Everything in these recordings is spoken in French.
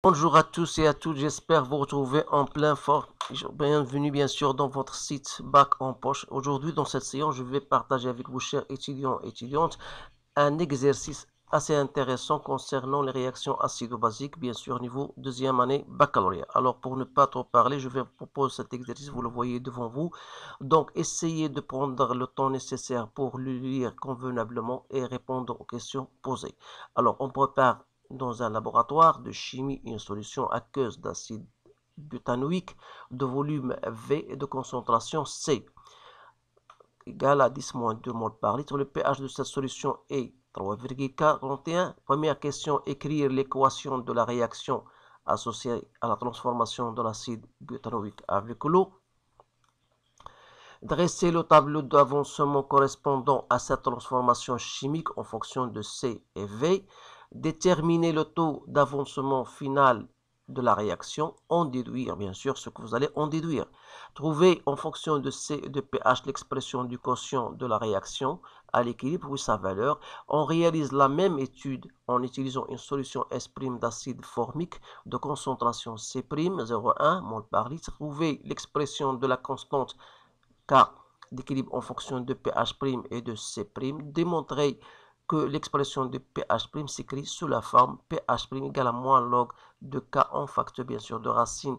Bonjour à tous et à toutes, j'espère vous retrouver en plein fort. Bienvenue bien sûr dans votre site Bac en poche. Aujourd'hui dans cette séance, je vais partager avec vous, chers étudiants et étudiantes, un exercice assez intéressant concernant les réactions acido-basiques, bien sûr niveau deuxième année baccalauréat. Alors pour ne pas trop parler, je vais vous proposer cet exercice, vous le voyez devant vous. Donc essayez de prendre le temps nécessaire pour le lire convenablement et répondre aux questions posées. Alors on prépare dans un laboratoire de chimie une solution aqueuse d'acide butanoïque de volume V et de concentration C égale à 10-2 moles par litre. Le pH de cette solution est 3,41. Première question, écrire l'équation de la réaction associée à la transformation de l'acide butanoïque avec l'eau. Dresser le tableau d'avancement correspondant à cette transformation chimique en fonction de C et V. Déterminer le taux d'avancement final de la réaction, en déduire bien sûr ce que vous allez en déduire. Trouver en fonction de C et de pH l'expression du quotient de la réaction à l'équilibre ou sa valeur. On réalise la même étude en utilisant une solution S' d'acide formique de concentration C', 0,1 mol par litre. Trouver l'expression de la constante K d'équilibre en fonction de pH' et de C'. Démontrer que l'expression de pH' s'écrit sous la forme pH' égale à moins log de K en facteur bien sûr de racine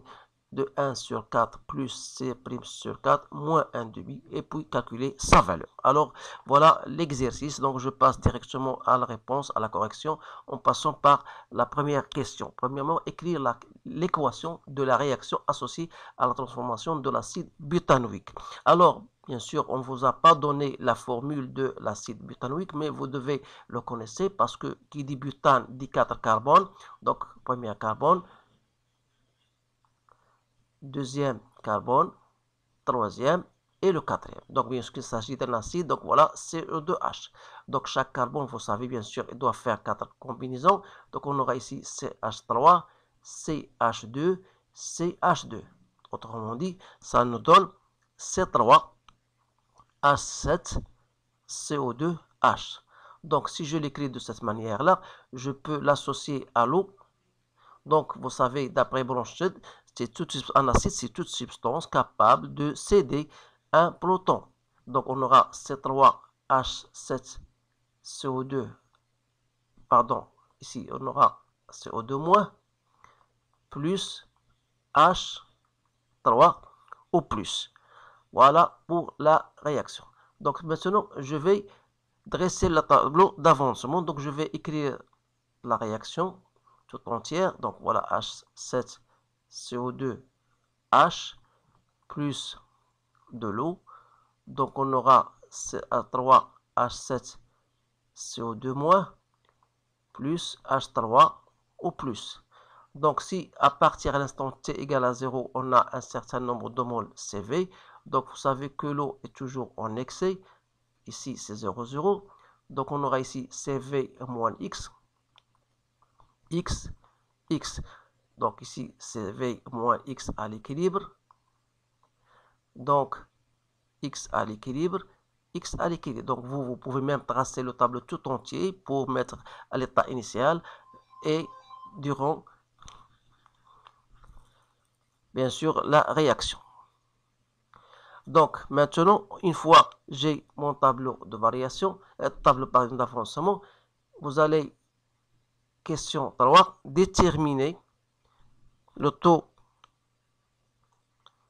de 1 sur 4 plus C' sur 4 moins 1 demi et puis calculer sa valeur. Alors voilà l'exercice, donc je passe directement à la réponse, à la correction en passant par la première question. Premièrement, écrire l'équation de la réaction associée à la transformation de l'acide butanoïque. Alors bien sûr, on ne vous a pas donné la formule de l'acide butanoïque, mais vous devez le connaître parce que qui dit butane dit 4 carbones. Donc, premier carbone, deuxième carbone, troisième et le quatrième. Donc, bien sûr, il s'agit d'un acide. Donc, voilà, CO2H. Donc, chaque carbone, vous savez, bien sûr, il doit faire 4 combinaisons. Donc, on aura ici CH3, CH2, CH2. Autrement dit, ça nous donne C3, H7, CO2H. Donc, si je l'écris de cette manière-là, je peux l'associer à l'eau. Donc, vous savez, d'après Bronsted, un acide, c'est toute substance capable de céder un proton. Donc, on aura C3H7, CO2, pardon, ici, on aura CO2- plus H3 au plus. Voilà pour la réaction. Donc maintenant, je vais dresser le tableau d'avancement. Donc je vais écrire la réaction tout entière. Donc voilà H7CO2H plus de l'eau. Donc on aura CH3H7CO2- plus H3 au plus. Donc si à partir de l'instant t égale à 0, on a un certain nombre de moles CV, donc vous savez que l'eau est toujours en excès. Ici c'est 0, 0. Donc on aura ici CV moins X, X, X. Donc ici CV moins X à l'équilibre. Donc X à l'équilibre, X à l'équilibre. Donc vous pouvez même tracer le tableau tout entier pour mettre à l'état initial et durant bien sûr la réaction. Donc maintenant, une fois j'ai mon tableau de variation, tableau par exemple d'avancement, vous allez, question 3, déterminer le taux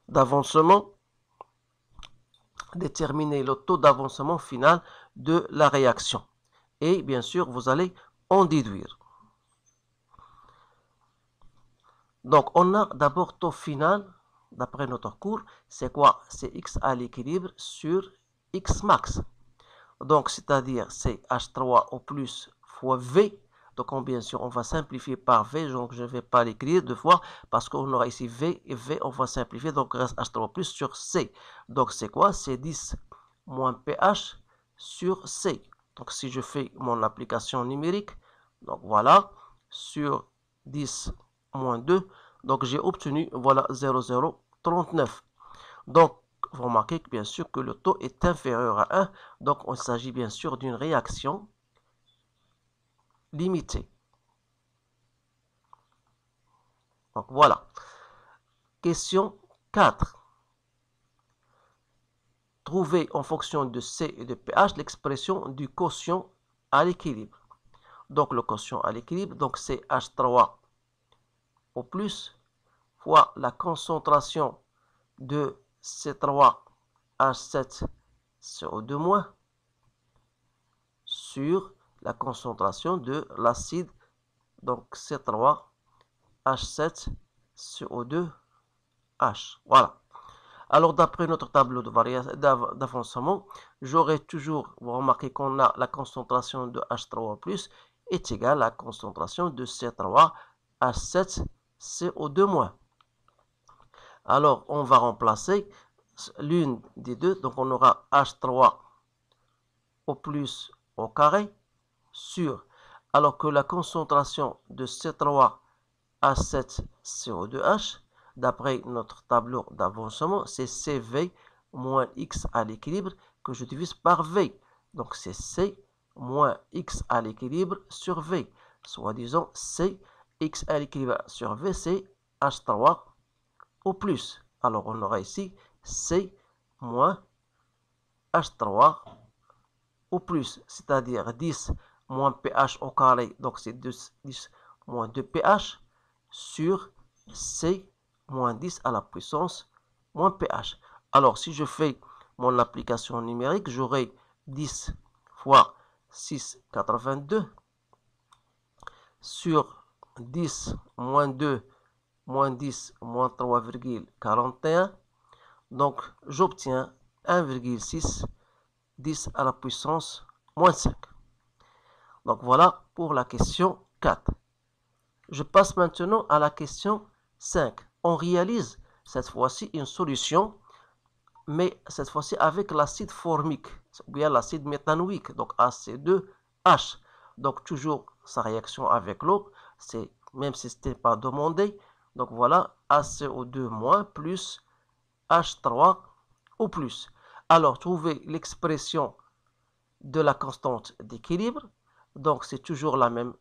d'avancement, final de la réaction. Et bien sûr, vous allez en déduire. Donc on a d'abord taux final, d'après notre cours, c'est quoi? C'est X à l'équilibre sur X max. Donc, c'est-à-dire c'est H3 au plus fois V. Donc, bien sûr, on va simplifier par V. Donc, je ne vais pas l'écrire deux fois parce qu'on aura ici V et V, on va simplifier. Donc, reste H3 plus sur C. Donc, c'est quoi? C'est 10 moins pH sur C. Donc, si je fais mon application numérique, donc voilà, sur 10 moins 2, donc j'ai obtenu, voilà, 0,039. Donc, vous remarquez que bien sûr que le taux est inférieur à 1, donc il s'agit bien sûr d'une réaction limitée. Donc voilà. Question 4. Trouver en fonction de C et de pH l'expression du quotient à l'équilibre. Donc le quotient à l'équilibre, donc c'est H3 au plus fois la concentration de C3H7CO2- sur la concentration de l'acide, donc C3H7CO2H. Voilà. Alors, d'après notre tableau d'avancement, j'aurai toujours, vous remarquez qu'on a la concentration de H3+, est égale à la concentration de C3H7CO2-. Alors, on va remplacer l'une des deux, donc on aura H3 au plus au carré sur, alors que la concentration de C3H7CO2H, d'après notre tableau d'avancement, c'est CV moins X à l'équilibre que je divise par V. Donc c'est C moins X à l'équilibre sur V. Soit disant C X à l'équilibre sur V, c'est H3 au plus. Alors on aura ici C moins H3 au plus, c'est-à-dire 10 moins pH au carré, donc c'est 10 moins 2 pH sur C moins 10 à la puissance moins pH. Alors si je fais mon application numérique, j'aurai 10 fois 6,82 sur 10 moins 2 moins 10 moins 3,41. Donc j'obtiens 1,6 10 à la puissance moins 5. Donc voilà pour la question 4. Je passe maintenant à la question 5. On réalise cette fois-ci une solution, mais cette fois-ci avec l'acide formique, ou bien l'acide méthanoïque, donc AC2H. Donc toujours sa réaction avec l'eau, c'est même si ce n'était pas demandé. Donc voilà, ACO2- plus H3 au plus. Alors, trouvez l'expression de la constante d'équilibre. Donc, c'est toujours la même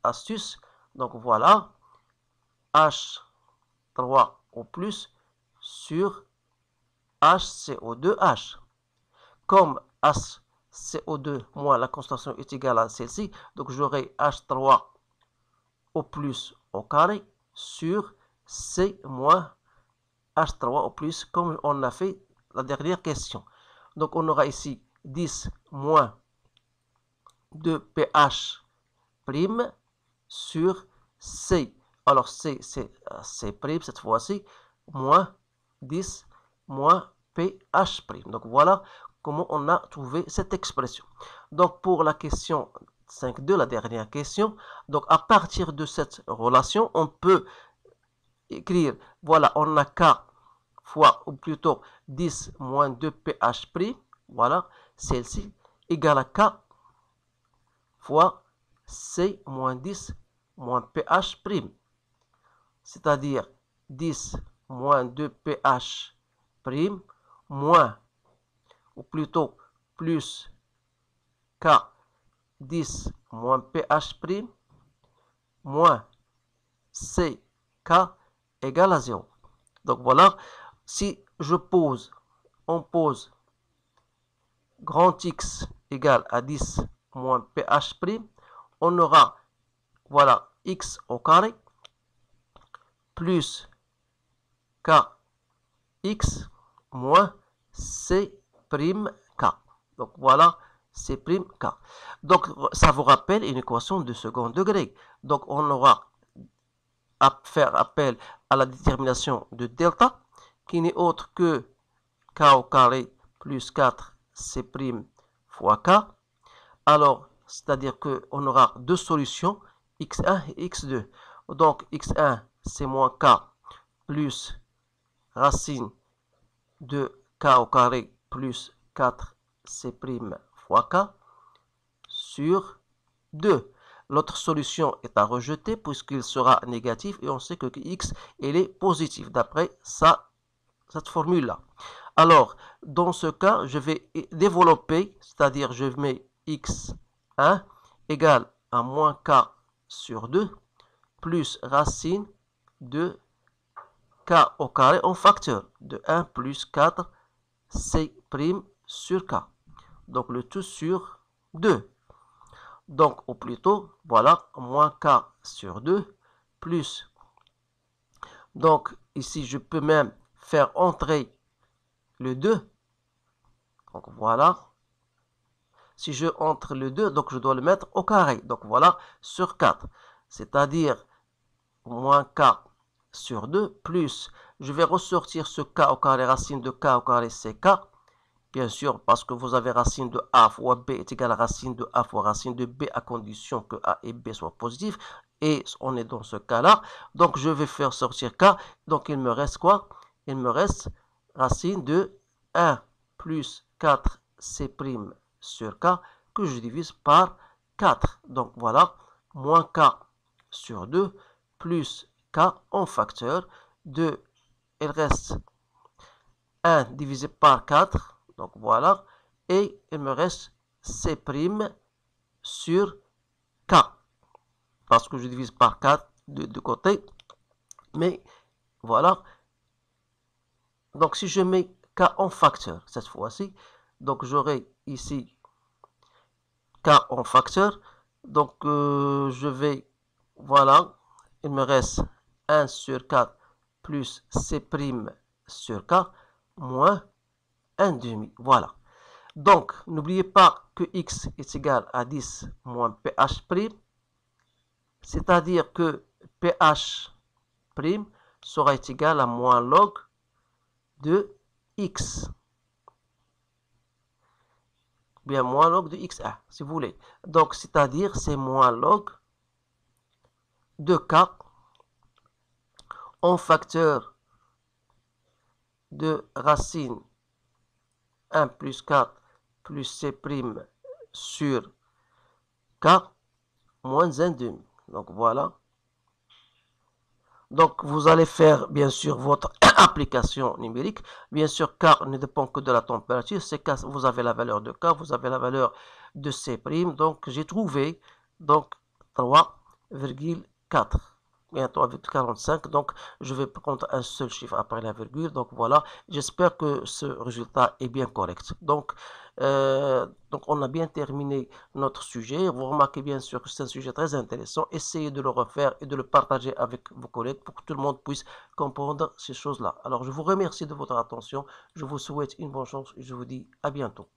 astuce. Donc, voilà, H3 au plus sur HCO2H. Comme HCO2 moins la concentration est égale à celle-ci, donc j'aurai H3 au plus au carré sur C moins H3 au plus, comme on a fait la dernière question. Donc on aura ici 10 moins 2 pH prime sur C. Alors C, c'est C prime cette fois-ci, moins 10 moins pH prime. Donc voilà comment on a trouvé cette expression. Donc pour la question 5.2, la dernière question, donc à partir de cette relation, on peut écrire, voilà, on a K fois, ou plutôt 10 moins 2 pH prime, voilà, celle-ci, égale à K fois C moins 10 moins pH prime. C'est-à-dire 10 moins 2 pH prime moins, ou plutôt plus K 10 moins pH prime moins C K égale à 0. Donc voilà, si je pose, on pose grand X égale à 10 moins pH prime, on aura, voilà, X au carré plus KX moins C prime K. Donc voilà, C prime K. Donc ça vous rappelle une équation de second degré. Donc on aura à faire appel à la détermination de delta, qui n'est autre que K au carré plus 4 C' fois K. Alors, c'est-à-dire qu'on aura deux solutions, x1 et x2. Donc, x1, c'est moins K plus racine de K au carré plus 4 C' fois K sur 2. L'autre solution est à rejeter puisqu'il sera négatif et on sait que x il est positif d'après cette formule-là. Alors, dans ce cas, je vais développer, c'est-à-dire je mets x1 égale à moins k sur 2 plus racine de k au carré en facteur de 1 plus 4 c' sur k. Donc le tout sur 2. Donc ou plutôt, voilà, moins k sur 2 plus. Donc ici, je peux même faire entrer le 2. Donc voilà. Si je entre le 2, donc je dois le mettre au carré. Donc voilà, sur 4. C'est-à-dire moins k sur 2 plus, je vais ressortir ce k au carré, racine de k au carré, c'est k. Bien sûr, parce que vous avez racine de a fois b est égal à racine de a fois racine de b à condition que a et b soient positifs. Et on est dans ce cas-là. Donc, je vais faire sortir k. Donc, il me reste quoi? Il me reste racine de 1 plus 4c' sur k que je divise par 4. Donc, voilà, moins k sur 2 plus k en facteur de, il reste 1 divisé par 4. Donc voilà, et il me reste C' sur K, parce que je divise par 4 de côté, mais voilà. Donc si je mets K en facteur, cette fois-ci, donc j'aurai ici K en facteur, donc je vais, voilà, il me reste 1 sur 4 plus C' sur K, moins 1 demi, voilà. Donc, n'oubliez pas que x est égal à 10 moins pH', c'est-à-dire que pH' sera égal à moins log de x. Bien, moins log de xa, si vous voulez. Donc, c'est-à-dire, c'est moins log de k en facteur de racine 1 plus 4 plus C' sur k moins 1 demi. Donc voilà. Donc vous allez faire bien sûr votre application numérique. Bien sûr, k ne dépend que de la température. C'est k, vous avez la valeur de k, vous avez la valeur de C'. Donc j'ai trouvé donc 3,4. Bien 3,45. Donc je vais prendre un seul chiffre après la virgule. Donc voilà. J'espère que ce résultat est bien correct. Donc on a bien terminé notre sujet. Vous remarquez bien sûr que c'est un sujet très intéressant. Essayez de le refaire et de le partager avec vos collègues pour que tout le monde puisse comprendre ces choses-là. Alors je vous remercie de votre attention. Je vous souhaite une bonne chance et je vous dis à bientôt.